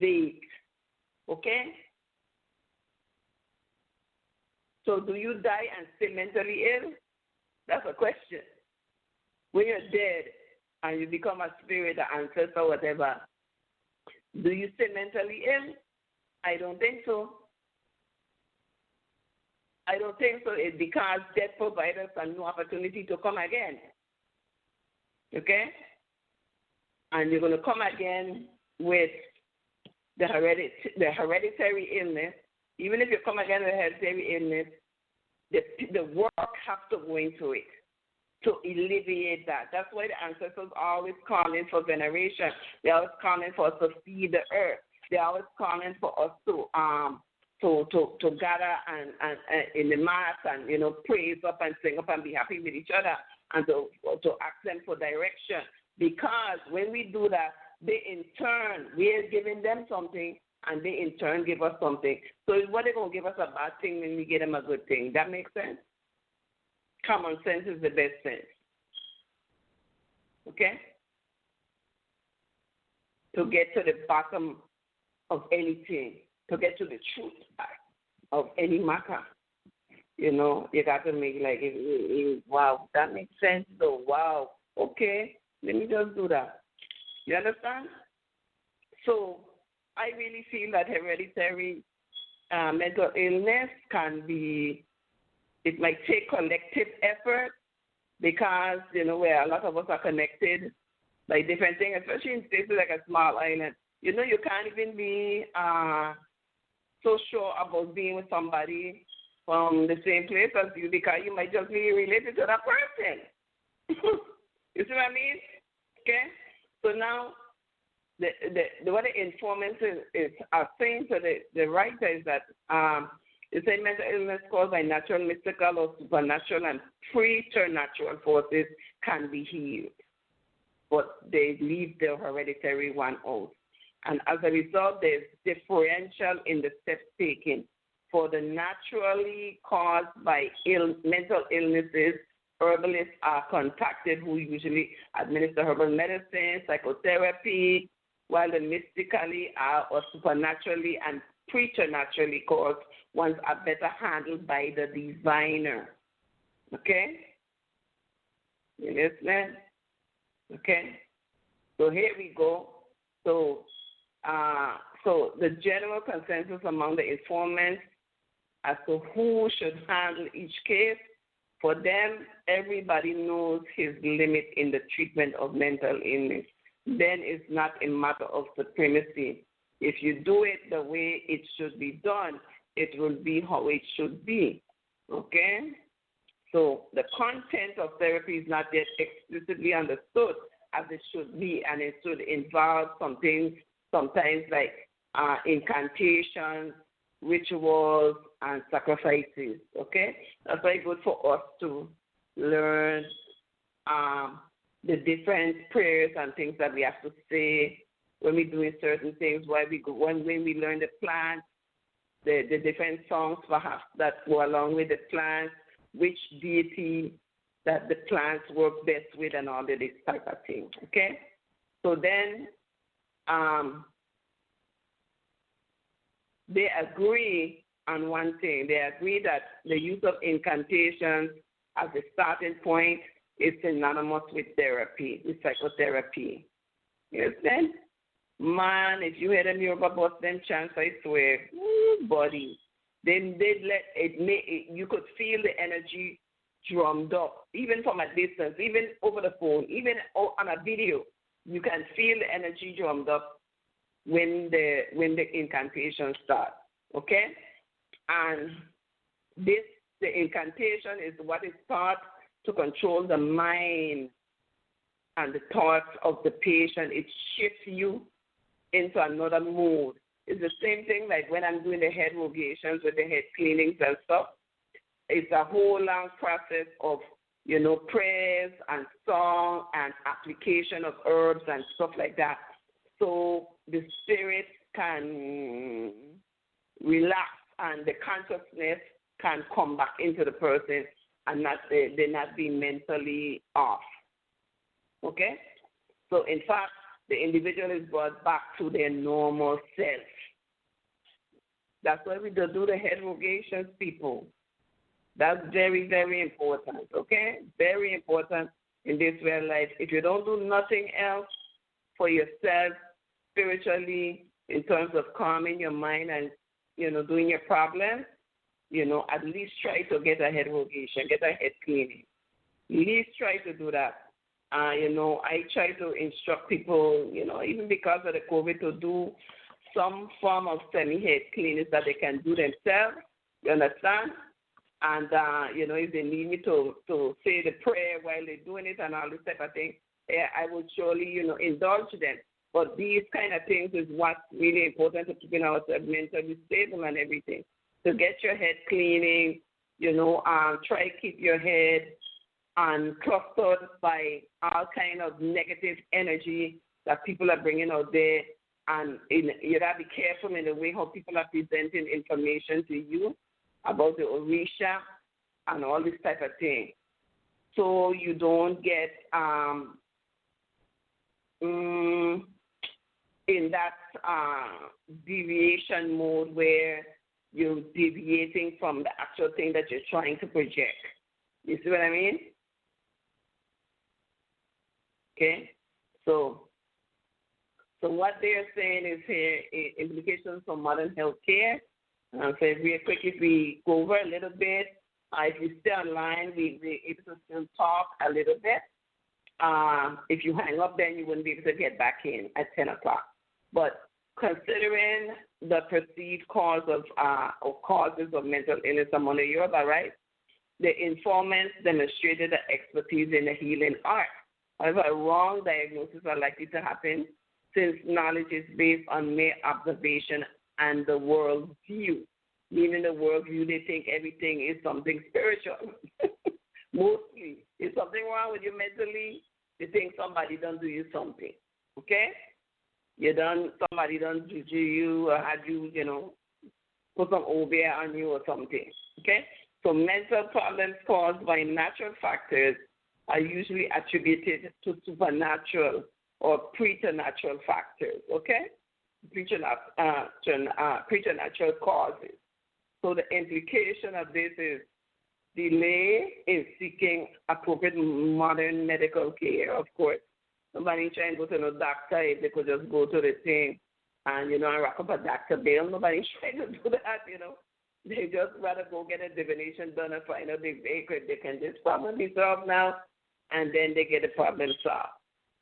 vague. Okay? So do you die and stay mentally ill? That's a question. When you're dead and you become a spirit, an ancestor, whatever, do you stay mentally ill? I don't think so. I don't think so. It's because death provides us a new opportunity to come again. Okay? And you're going to come again with the hereditary illness. Even if you come again with hereditary illness, the work has to go into it to alleviate that. That's why the ancestors are always calling for veneration. They're always calling for us to feed the earth. They're always calling for us to gather and in the mass and praise up and sing up and be happy with each other and to ask them for direction. Because when we do that, they in turn, we are giving them something and they in turn give us something. So what they're going to give us a bad thing when we give them a good thing. That makes sense? Common sense is the best sense. Okay? To get to the bottom of anything, to get to the truth of any matter, you got to make wow, that makes sense though. Wow. Okay, let me just do that. You understand? So I really feel that hereditary mental illness it might take collective effort because, where a lot of us are connected by different things, especially in places like a small island. You can't even be so sure about being with somebody from the same place as you because you might just be related to that person. You see what I mean? Okay? So now, what the informants are saying to the writer is that they say mental illness caused by natural, mystical, or supernatural and preternatural forces can be healed, but they leave the hereditary one out. And as a result, there's differential in the steps taken. For the naturally caused by mental illnesses, herbalists are contacted who usually administer herbal medicine, psychotherapy, while the mystically or supernaturally and preternaturally caused ones are better handled by the diviner. Okay? You listening? Okay? So here we go. So the general consensus among the informants as to who should handle each case, for them, everybody knows his limit in the treatment of mental illness. Then it's not a matter of supremacy. If you do it the way it should be done, it will be how it should be. Okay? So the content of therapy is not yet explicitly understood as it should be, and it should involve something sometimes like incantations, rituals, and sacrifices. Okay? That's very good for us to learn the different prayers and things that we have to say when we're doing certain things, when we learn the plants, the different songs perhaps that go along with the plants, which deity that the plants work best with, and all of this type of thing. Okay? So then they agree on one thing. They agree that the use of incantations as a starting point is synonymous with therapy, with psychotherapy. You understand? Man, if you had a Yoruba bust them chance, I swear, buddy, then they'd you could feel the energy drummed up, even from a distance, even over the phone, even on a video, you can feel the energy drummed up when the incantation starts. Okay? And the incantation is what is taught to control the mind and the thoughts of the patient. It shifts you into another mood. It's the same thing like when I'm doing the head rogations with the head cleanings and stuff. It's a whole long process of, prayers and song and application of herbs and stuff like that. So the spirit can relax and the consciousness can come back into the person and they not be mentally off. Okay? So in fact, the individual is brought back to their normal self. That's why we do the head rogations, people. That's very, very important, okay? Very important in this real life. If you don't do nothing else for yourself spiritually in terms of calming your mind and, doing your problems, at least try to get a head rogation, get a head cleaning. At least try to do that. I try to instruct people, even because of the COVID, to do some form of semi-head cleaning that they can do themselves. You understand? And, if they need me to say the prayer while they're doing it and all this type of thing, I would surely, indulge them. But these kind of things is what's really important to keeping ourselves mentally stable and everything. To get your head cleaning, try to keep your head unclustered by all kind of negative energy that people are bringing out there. And you got to be careful in the way how people are presenting information to you about the Orisha and all this type of thing. So you don't get in that deviation mode where you're deviating from the actual thing that you're trying to project. You see what I mean? Okay? So what they're saying is here, implications for modern healthcare. So real quick, if we go over a little bit, if you stay online, we're able to still talk a little bit. If you hang up, then you wouldn't be able to get back in at 10 o'clock. But considering the perceived cause of or causes of mental illness among the Yoruba, right, the informants demonstrated the expertise in the healing art. However, wrong diagnoses are likely to happen since knowledge is based on mere observation and the world view. Meaning the world view, they think everything is something spiritual. Mostly. If something wrong with you mentally, they think somebody done do you something. Okay? Somebody done juju you or had you, put some obeah on you or something. Okay? So mental problems caused by natural factors are usually attributed to supernatural or preternatural factors. Okay? Preternatural causes. So the implication of this is delay in seeking appropriate modern medical care, of course. Nobody trying to go to no doctor if they could just go to the thing and, and rack up a doctor bill. Nobody's trying to do that, They just rather go get a divination done and find out they can this problem be solved now, and then they get the problem solved.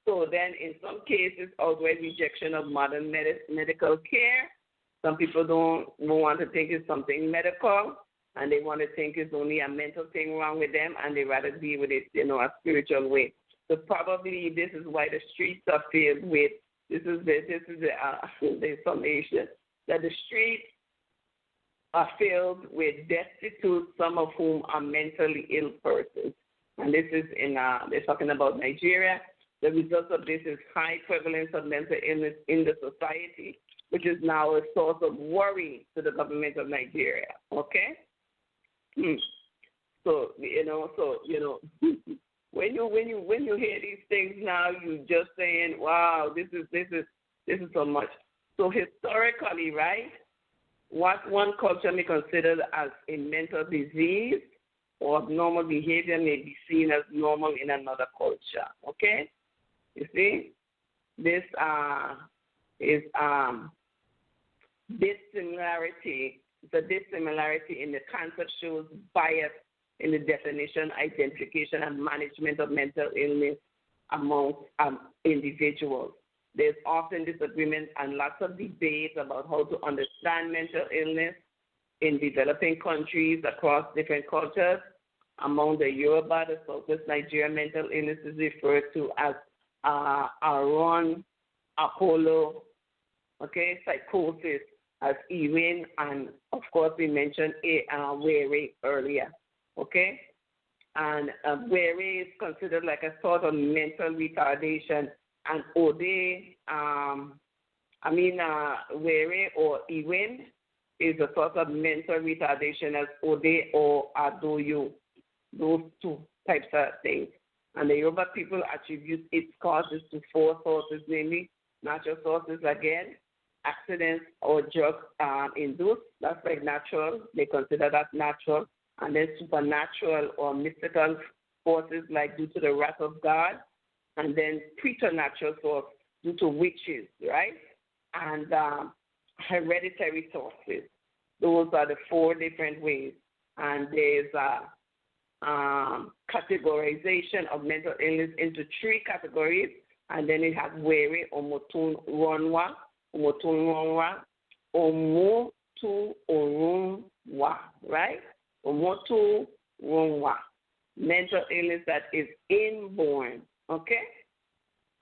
So then in some cases, outright rejection of modern medical care. Some people don't want to think it's something medical, and they want to think it's only a mental thing wrong with them, and they rather deal with it, a spiritual way. So probably this is why the streets are filled with, this is the summation, that the streets are filled with destitute, some of whom are mentally ill persons. And this is they're talking about Nigeria. The result of this is high prevalence of mental illness in the society, which is now a source of worry to the government of Nigeria. Okay? So when you hear these things now, you just saying, wow, this is so much. So historically, right, what one culture may consider as a mental disease or abnormal behavior may be seen as normal in another culture. Okay? You see? This is dissimilarity. The dissimilarity in the concept shows bias in the definition, identification, and management of mental illness amongst individuals. There's often disagreement and lots of debate about how to understand mental illness in developing countries across different cultures. Among the Yoruba, the Southwest Nigeria, mental illness is referred to as Aron, Apollo, psychosis as Ewing, and of course we mentioned Were earlier, okay? And Were is considered like a sort of mental retardation, and Ode, Were or Ewing is a sort of mental retardation as Ode or Adoyo, those two types of things. And the Yoruba people attribute its causes to four sources, namely Natural sources, again, accidents or drug induced. That's like natural. They consider that natural. And then supernatural or mystical forces like due to the wrath of God. And then preternatural source due to witches, right? And hereditary sources. Those are the 4 different ways. And there's categorization of mental illness into 3 categories. And then you have were, omotun ronwa, omotu orunwa, right? Omotu ronwa. Mental illness that is inborn, okay?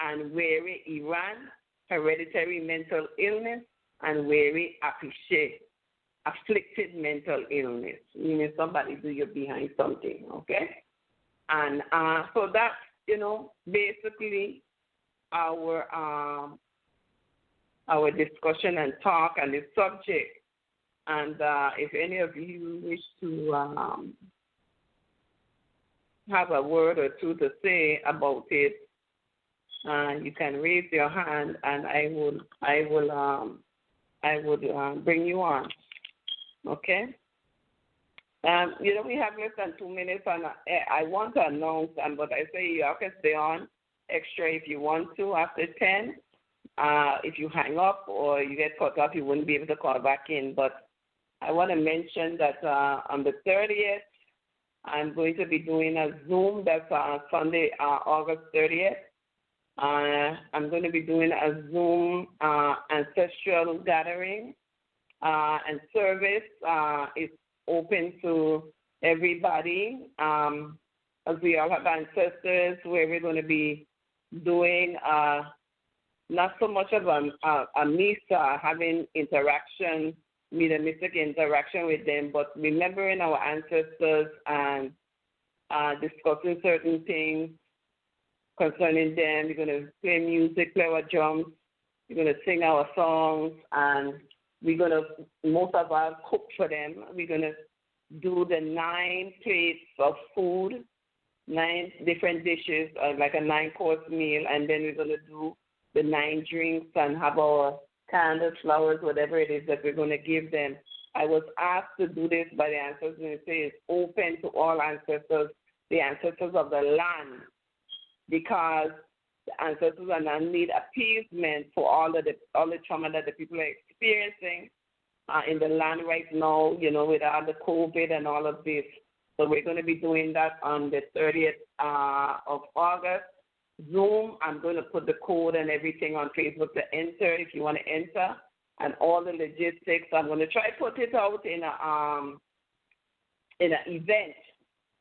And were Iran, hereditary mental illness, and were apiche, afflicted mental illness, meaning somebody do you behind something, okay? And so that's, basically our discussion and talk on this subject. And if any of you wish to have a word or 2 to say about it, you can raise your hand, and I will bring you on. Okay. We have less than 2 minutes, and I want to announce, but I say you can stay on extra if you want to after 10. If you hang up or you get cut off, you wouldn't be able to call back in. But I want to mention that on the 30th, I'm going to be doing a Zoom. That's Sunday, August 30th. I'm going to be doing a Zoom ancestral gathering and service. It's open to everybody. As we all have ancestors, where we're going to be doing not so much of a misa, having interaction, mediumistic interaction with them, but remembering our ancestors and discussing certain things concerning them. We're going to play music, play our drums. We're going to sing our songs, and we're going to, most of us, cook for them. We're going to do the 9 plates of food, 9 different dishes, like a 9-course meal, and then we're going to do the 9 drinks and have our candles, flowers, whatever it is that we're going to give them. I was asked to do this by the ancestors, and it says open to all ancestors, the ancestors of the land, because the ancestors are not need appeasement for all the trauma that the people are experiencing in the land right now, with all the COVID and all of this. So we're going to be doing that on the 30th of August. Zoom, I'm going to put the code and everything on Facebook to enter if you want to enter, and all the logistics. I'm going to try to put it out in an event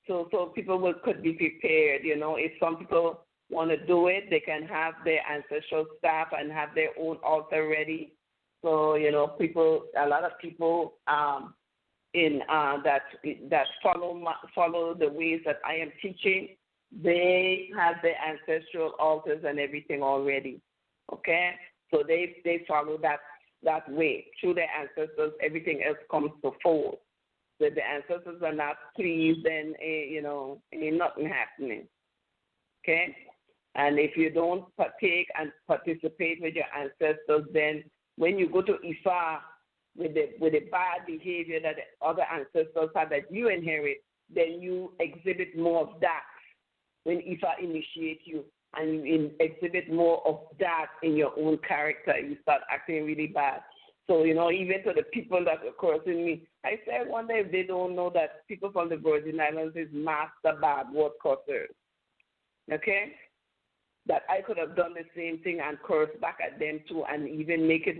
so people could be prepared. If some people want to do it, they can have their ancestral staff and have their own altar ready. So, a lot of people in that follow the ways that I am teaching, they have their ancestral altars and everything already, okay? So they follow that way. Through their ancestors, everything else comes to fold. So if the ancestors are not pleased, then, ain't nothing happening, okay? And if you don't partake and participate with your ancestors, then when you go to Ifa with the bad behavior that the other ancestors have that you inherit, then you exhibit more of that. When Ifa initiates you, and you exhibit more of that in your own character, you start acting really bad. So, even to the people that are cursing me, I say, I wonder if they don't know that people from the Virgin Islands is master bad word cursers. Okay? That I could have done the same thing and cursed back at them too, and even make it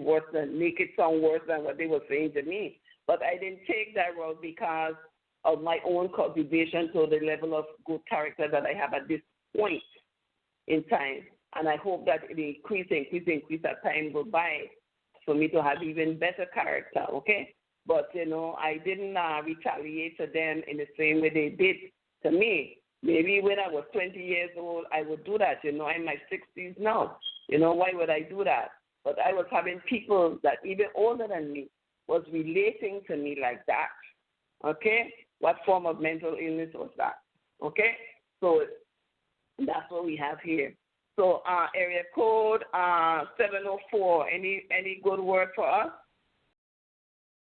sound worse than what they were saying to me. But I didn't take that route because of my own cultivation to the level of good character that I have at this point in time. And I hope that it increase as time goes by for me to have even better character, okay? But, I didn't retaliate to them in the same way they did to me. Maybe when I was 20 years old, I would do that. I'm in my 60s now. Why would I do that? But I was having people that even older than me was relating to me like that, okay? What form of mental illness was that? Okay? So that's what we have here. So area code 704. Any good word for us?